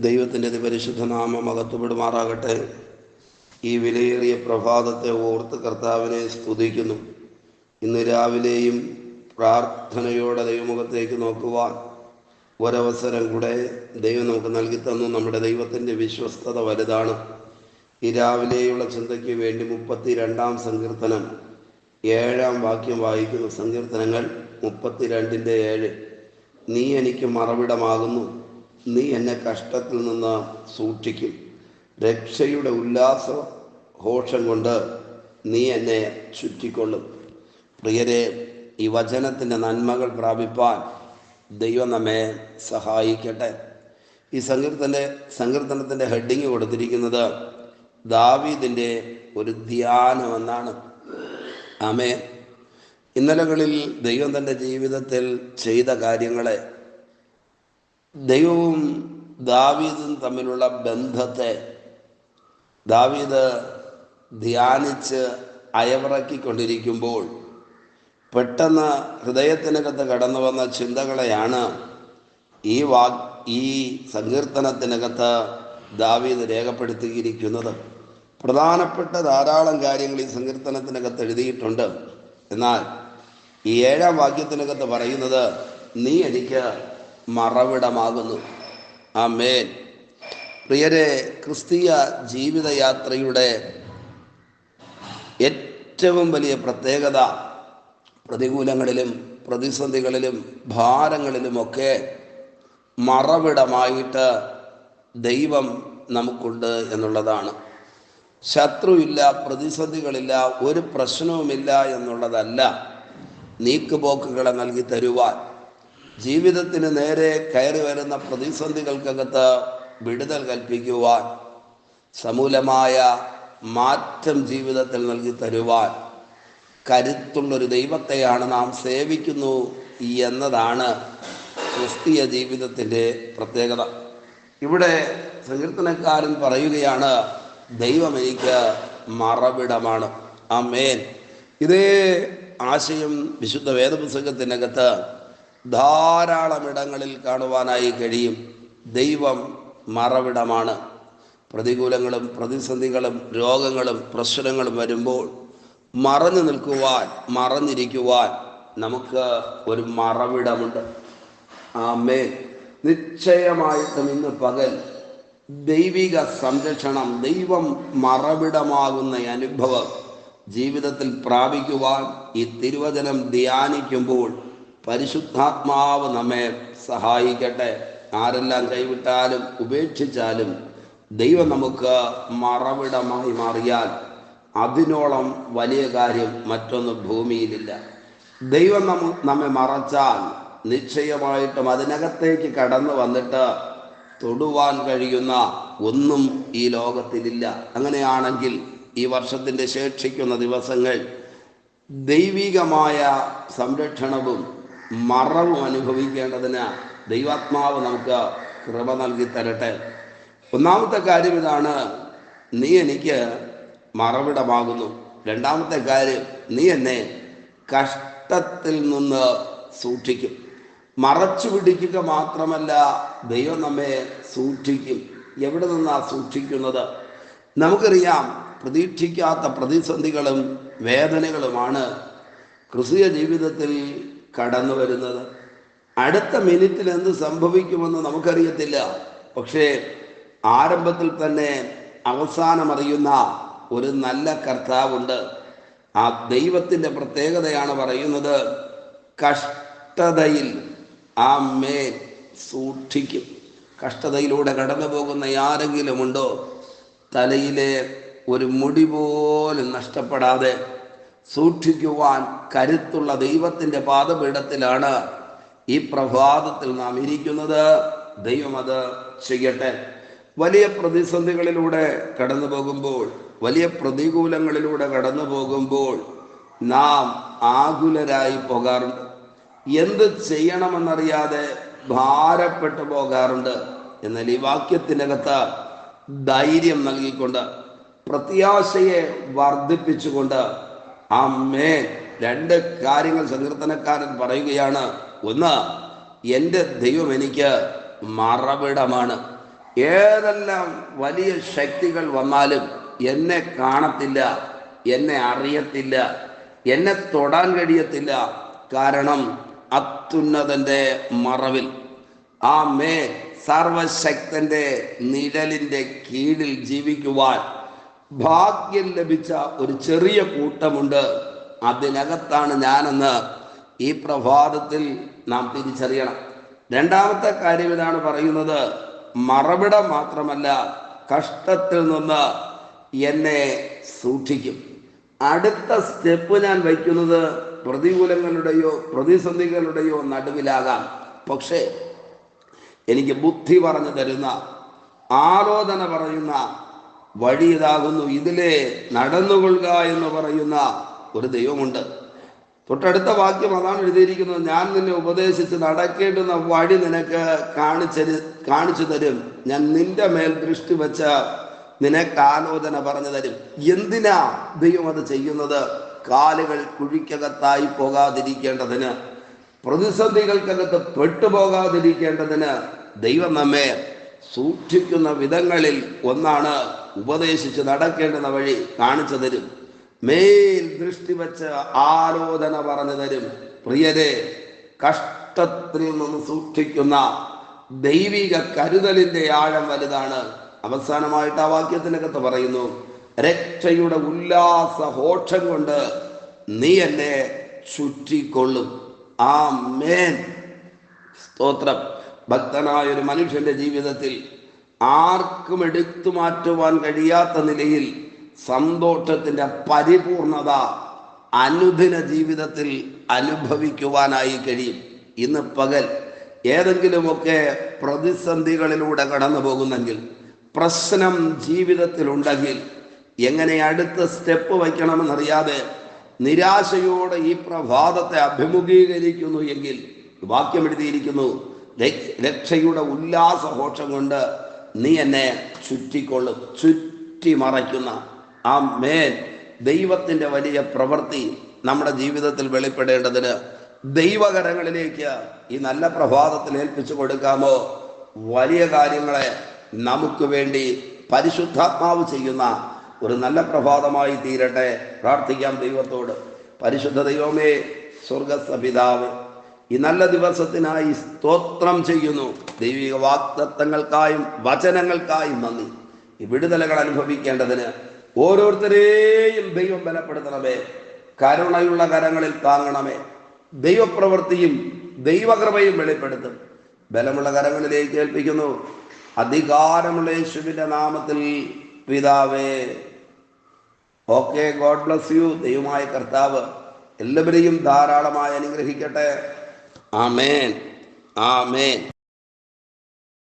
ദൈവത്തിൻ്റെ അതിപരിശുദ്ധ നാമം മഹത്വപ്പെടുമാറാകട്ടെ. ഈ വിലയേറിയ പ്രഭാതത്തെ ഓർത്ത് കർത്താവിനെ സ്തുതിക്കുന്നു. ഇന്ന് രാവിലെയും പ്രാർത്ഥനയോടെ ദൈവമുഖത്തേക്ക് നോക്കുവാൻ ഒരവസരം കൂടെ ദൈവം നമുക്ക് നൽകി തന്നു. നമ്മുടെ ദൈവത്തിൻ്റെ വിശ്വസ്തത വലുതാണ്. ഈ രാവിലെയുള്ള ചിന്തയ്ക്ക് വേണ്ടി 32-ാം സങ്കീർത്തനം 7-ാം വാക്യം വായിക്കുന്നു. സങ്കീർത്തനങ്ങൾ 32:7. നീ എനിക്ക് മറവിടമാകുന്നു, നീ എന്നെ കഷ്ടത്തിൽ നിന്ന് സൂക്ഷിക്കും, രക്ഷയുടെ ഉല്ലാസ ഘോഷം കൊണ്ട് നീ എന്നെ ചുറ്റിക്കൊള്ളും. പ്രിയരെ, ഈ വചനത്തിൻ്റെ നന്മകൾ പ്രാപിപ്പാൻ ദൈവം നമ്മെ സഹായിക്കട്ടെ. ഈ സങ്കീർത്തനത്തിൻ്റെ ഹെഡിങ് കൊടുത്തിരിക്കുന്നത് ദാവീദിൻ്റെ ഒരു ധ്യാനമെന്നാണ്. ആമേൻ. ഇന്നലകളിൽ ദൈവം തൻ്റെ ജീവിതത്തിൽ ചെയ്ത കാര്യങ്ങളെ, ദൈവവും ദാവീദും തമ്മിലുള്ള ബന്ധത്തെ ദാവീദ് ധ്യാനിച്ച് അയവിറക്കിക്കൊണ്ടിരിക്കുമ്പോൾ പെട്ടെന്ന് ഹൃദയത്തിനകത്ത് കടന്നു വന്ന ചിന്തകളെയാണ് ഈ സങ്കീർത്തനത്തിനകത്ത് ദാവീദ് രേഖപ്പെടുത്തിയിരിക്കുന്നത്. പ്രധാനപ്പെട്ട ധാരാളം കാര്യങ്ങൾ ഈ സങ്കീർത്തനത്തിനകത്ത് എഴുതിയിട്ടുണ്ട്. എന്നാൽ ഈ 7-ാം വാക്യത്തിനകത്ത് പറയുന്നത് നീ എനിക്ക് മറവിടമാകുന്നു. ആമേൻ. പ്രിയരെ, ക്രിസ്തീയ ജീവിതയാത്രയുടെ ഏറ്റവും വലിയ പ്രത്യേകത പ്രതികൂലങ്ങളിലും പ്രതിസന്ധികളിലും ഭാരങ്ങളിലുമൊക്കെ മറവിടമായിട്ട് ദൈവം നമുക്കുണ്ട് എന്നുള്ളതാണ്. ശത്രുവില്ല, പ്രതിസന്ധികളില്ല, ഒരു പ്രശ്നവുമില്ല എന്നുള്ളതല്ല, നീക്കുപോക്കുകളെ നൽകി തരുവാൻ, ജീവിതത്തിന് നേരെ കയറി വരുന്ന പ്രതിസന്ധികൾക്കകത്ത് വിടുതൽ കൽപ്പിക്കുവാൻ, സമൂലമായ മാറ്റം ജീവിതത്തിൽ നൽകി തരുവാൻ കരുത്തുള്ളൊരു ദൈവത്തെയാണ് നാം സേവിക്കുന്നു എന്നതാണ് ക്രിസ്തീയ ജീവിതത്തിൻ്റെ പ്രത്യേകത. ഇവിടെ സങ്കീർത്തനക്കാരൻ പറയുകയാണ്, ദൈവം എനിക്ക് മറവിടമാണ്. ആമേൻ. ഇതേ ആശയം വിശുദ്ധ വേദപുസ്തകത്തിനകത്ത് ധാരാളം ഇടങ്ങളിൽ കാണുവാനായി കഴിയും. ദൈവം മറവിടമാണ്. പ്രതികൂലങ്ങളും പ്രതിസന്ധികളും രോഗങ്ങളും പ്രശ്നങ്ങളും വരുമ്പോൾ മറഞ്ഞു നിൽക്കുവാൻ, മറഞ്ഞിരിക്കുവാൻ നമുക്ക് ഒരു മറവിടമുണ്ട്. ആമേൻ. നിശ്ചയമായിട്ടും ഇന്ന് പകൽ ദൈവിക സംരക്ഷണം, ദൈവം മറവിടമാകുന്ന അനുഭവം ജീവിതത്തിൽ പ്രാപിക്കുവാൻ ഈ തിരുവചനം ധ്യാനിക്കുമ്പോൾ പരിശുദ്ധാത്മാവ് നമ്മെ സഹായിക്കട്ടെ. ആരെല്ലാം കൈവിട്ടാലും ഉപേക്ഷിച്ചാലും ദൈവം നമുക്ക് മറവിടമായി മാറിയാൽ അതിനോളം വലിയ കാര്യം മറ്റൊന്ന് ഭൂമിയിലില്ല. ദൈവം നമ്മെ മറച്ചാൽ നിശ്ചയമായിട്ടും അതിനകത്തേക്ക് കടന്നു വന്നിട്ട് തൊടുവാൻ കഴിയുന്ന ഒന്നും ഈ ലോകത്തിലില്ല. അങ്ങനെയാണെങ്കിൽ ഈ വർഷത്തിൻ്റെ ശേഷിക്കുന്ന ദിവസങ്ങൾ ദൈവികമായ സംരക്ഷണവും മറവും അനുഭവിക്കേണ്ടതിന് ദൈവാത്മാവ് നമുക്ക് കൃപ നൽകി തരട്ടെ. ഒന്നാമത്തെ കാര്യം ഇതാണ്, നീ എനിക്ക് മറവിടമാകുന്നു. രണ്ടാമത്തെ കാര്യം, നീ എന്നെ കഷ്ടത്തിൽ നിന്ന് സൂക്ഷിക്കും. മറച്ചു പിടിക്കുക മാത്രമല്ല, ദൈവം നമ്മെ സൂക്ഷിക്കും. എവിടെ നിന്നാണ് സൂക്ഷിക്കുന്നത്? നമുക്കറിയാം, പ്രതീക്ഷിക്കാത്ത പ്രതിസന്ധികളും വേദനകളുമാണ് ക്രിസ്തീയ ജീവിതത്തിൽ കടന്നു വരുന്നത്. അടുത്ത മിനിറ്റിൽ എന്ത് സംഭവിക്കുമെന്ന് നമുക്കറിയത്തില്ല. പക്ഷേ ആരംഭത്തിൽ തന്നെ അവസാനമറിയുന്ന ഒരു നല്ല കർത്താവുണ്ട്. ആ ദൈവത്തിൻ്റെ പ്രത്യേകതയാണ് പറയുന്നത്, കഷ്ടതയിൽ ആമേൻ സൂക്ഷിക്കും. കഷ്ടതയിലൂടെ കടന്നു പോകുന്ന ആരെങ്കിലും ഉണ്ടോ? തലയിലെ ഒരു മുടി പോലും നഷ്ടപ്പെടാതെ സൂക്ഷിക്കുവാൻ കരുത്തുള്ള ദൈവത്തിൻ്റെ പാദപീഠത്തിലാണ് ഈ പ്രഭാതത്തിൽ നാം ഇരിക്കുന്നത്. ദൈവം അത് ചെയ്യട്ടെ. വലിയ പ്രതിസന്ധികളിലൂടെ കടന്നു പോകുമ്പോൾ, വലിയ പ്രതികൂലങ്ങളിലൂടെ കടന്നു പോകുമ്പോൾ നാം ആകുലരായി പോകാറുണ്ട്. എന്ത് ചെയ്യണമെന്നറിയാതെ ഭാരപ്പെട്ടു പോകാറുണ്ട്. എന്നാൽ ഈ വാക്യത്തിനകത്ത് ധൈര്യം നൽകിക്കൊണ്ട്, പ്രത്യാശയെ വർദ്ധിപ്പിച്ചുകൊണ്ട് ആമേൻ 2 കാര്യങ്ങൾ സങ്കീർത്തനക്കാരൻ പറയുകയാണ്. ഒന്ന്, എൻ്റെ ദൈവം എനിക്ക് മറവിടമാണ്. ഏതെല്ലാം വലിയ ശക്തികൾ വന്നാലും എന്നെ കാണത്തില്ല, എന്നെ അറിയത്തില്ല, എന്നെ തൊടാൻ കഴിയത്തില്ല. കാരണം അത്യുന്നതന്റെ മറവിൽ, സർവശക്തന്റെ നിഴലിന്റെ കീഴിൽ ജീവിക്കുവാൻ ഭാഗ്യം ലഭിച്ച ഒരു ചെറിയ കൂട്ടമുണ്ട്. അതിനകത്താണ് ഞാനെന്ന് ഈ പ്രഭാതത്തിൽ നാം തിരിച്ചറിയണം. രണ്ടാമത്തെ കാര്യം ഇതാണ് പറയുന്നത്, മറവിടം മാത്രമല്ല, കഷ്ടത്തിൽ നിന്ന് എന്നെ സൂക്ഷിക്കും. അടുത്ത സ്റ്റെപ്പ് ഞാൻ വയ്ക്കുന്നത് പ്രതികൂലങ്ങളുടെയോ പ്രതിസന്ധികളുടെയോ നടുവിലാകാം. പക്ഷേ എനിക്ക് ബുദ്ധി പറഞ്ഞു തരുന്ന, ആലോചന പറയുന്ന വഴി ഇതാകുന്നു, ഇതിലെ നടന്നുകൊള്ളുക എന്ന് പറയുന്ന ഒരു ദൈവമുണ്ട്. തൊട്ടടുത്ത വാക്യം അതാണ് എഴുതിയിരിക്കുന്നത്, ഞാൻ നിന്നെ ഉപദേശിച്ച് നടക്കേണ്ടുന്ന വഴി നിനക്ക് കാണിച്ചു തരും, ഞാൻ നിന്റെ മേൽ ദൃഷ്ടി വെച്ച നിനക്ക് ആലോചന പറഞ്ഞു തരും. എന്തിനാ ദൈവം അത് ചെയ്യുന്നത്? കാലുകൾ കുഴിക്കകത്തായി പോകാതിരിക്കേണ്ടതിന്, പ്രതിസന്ധികൾക്കകത്ത് പെട്ടുപോകാതിരിക്കേണ്ടതിന് ദൈവം നമ്മെ സൂക്ഷിക്കുന്ന വിധങ്ങളിൽ ഒന്നാണ് ഉപദേശിച്ച് നടക്കേണ്ടുന്ന വഴി കാണിച്ചു തരും, മേൽ ദൃഷ്ടി വെച്ച് ആലോചന പറഞ്ഞു തരും. പ്രിയരെ, കഷ്ടത്തിൽ നിന്ന് സൂക്ഷിക്കുന്ന ദൈവിക കരുതലിന്റെ ആഴം വലുതാണ്. അവസാനമായിട്ട് ആ വാക്യത്തിനകത്ത് പറയുന്നു, രക്ഷയുടെ ഉല്ലാസ ഹോഷം കൊണ്ട് നീ എന്നെ ചുറ്റിക്കൊള്ളും. ആമേൻ, സ്തോത്രം. ഭക്തനായ ഒരു മനുഷ്യന്റെ ജീവിതത്തിൽ ആർക്കും എടുത്തു മാറ്റുവാൻ കഴിയാത്ത നിലയിൽ സന്തോഷത്തിന്റെ പരിപൂർണത അനുദിന ജീവിതത്തിൽ അനുഭവിക്കുവാനായി കഴിയും. ഇന്ന് പകൽ ഏതെങ്കിലുമൊക്കെ പ്രതിസന്ധികളിലൂടെ കടന്നു പോകുന്നെങ്കിൽ, പ്രശ്നം ജീവിതത്തിൽ ഉണ്ടെങ്കിൽ, എങ്ങനെ അടുത്ത സ്റ്റെപ്പ് വയ്ക്കണമെന്നറിയാതെ നിരാശയോടെ ഈ പ്രഭാതത്തെ അഭിമുഖീകരിക്കുന്നു എങ്കിൽ, വാക്യം എഴുതിയിരിക്കുന്നു, രക്ഷയുടെ ഉല്ലാസഘോഷം കൊണ്ട് നീ എന്നെ ചുറ്റിക്കൊള്ളും. ചുറ്റി മറയ്ക്കുന്ന ആമേൻ. ദൈവത്തിന്റെ വലിയ പ്രവൃത്തി നമ്മുടെ ജീവിതത്തിൽ വെളിപ്പെടേണ്ടതിന് ദൈവകരങ്ങളിലേക്ക് ഈ നല്ല പ്രഭാതത്തിൽ ഏൽപ്പിച്ചു കൊടുക്കാമോ? വലിയ കാര്യങ്ങളെ നമുക്ക് വേണ്ടി പരിശുദ്ധാത്മാവ് ചെയ്യുന്ന ഒരു നല്ല പ്രഭാതമായി തീരട്ടെ. പ്രാർത്ഥിക്കാം ദൈവത്തോട്. പരിശുദ്ധ ദൈവമേ, സ്വർഗസ്ഥ പിതാവേ, ഈ നല്ല ദിവസത്തിനായി സ്തോത്രം ചെയ്യുന്നു. ദൈവിക വാഗ്ദത്തങ്ങൾക്കായും വചനങ്ങൾക്കായും നന്ദി. ഈ വിടുതലകൾ അനുഭവിക്കേണ്ടതിന് ഓരോരുത്തരെയും ദൈവം ബലപ്പെടുത്തണമേ. കരുണയുള്ള കരങ്ങളിൽ താങ്ങണമേ. ദൈവപ്രവൃത്തിയും ദൈവകൃപയും വെളിപ്പെടുത്തും. ബലമുള്ള കരങ്ങളിലേക്ക് ഏൽപ്പിക്കുന്നു. അധികാരമുള്ള യേശുവിന്റെ നാമത്തിൽ പിതാവേ. Okay, God bless you. ദൈവമായ കർത്താവ് എല്ലാവരെയും ധാരാളമായി അനുഗ്രഹിക്കട്ടെ. ആമേൻ, ആമേൻ.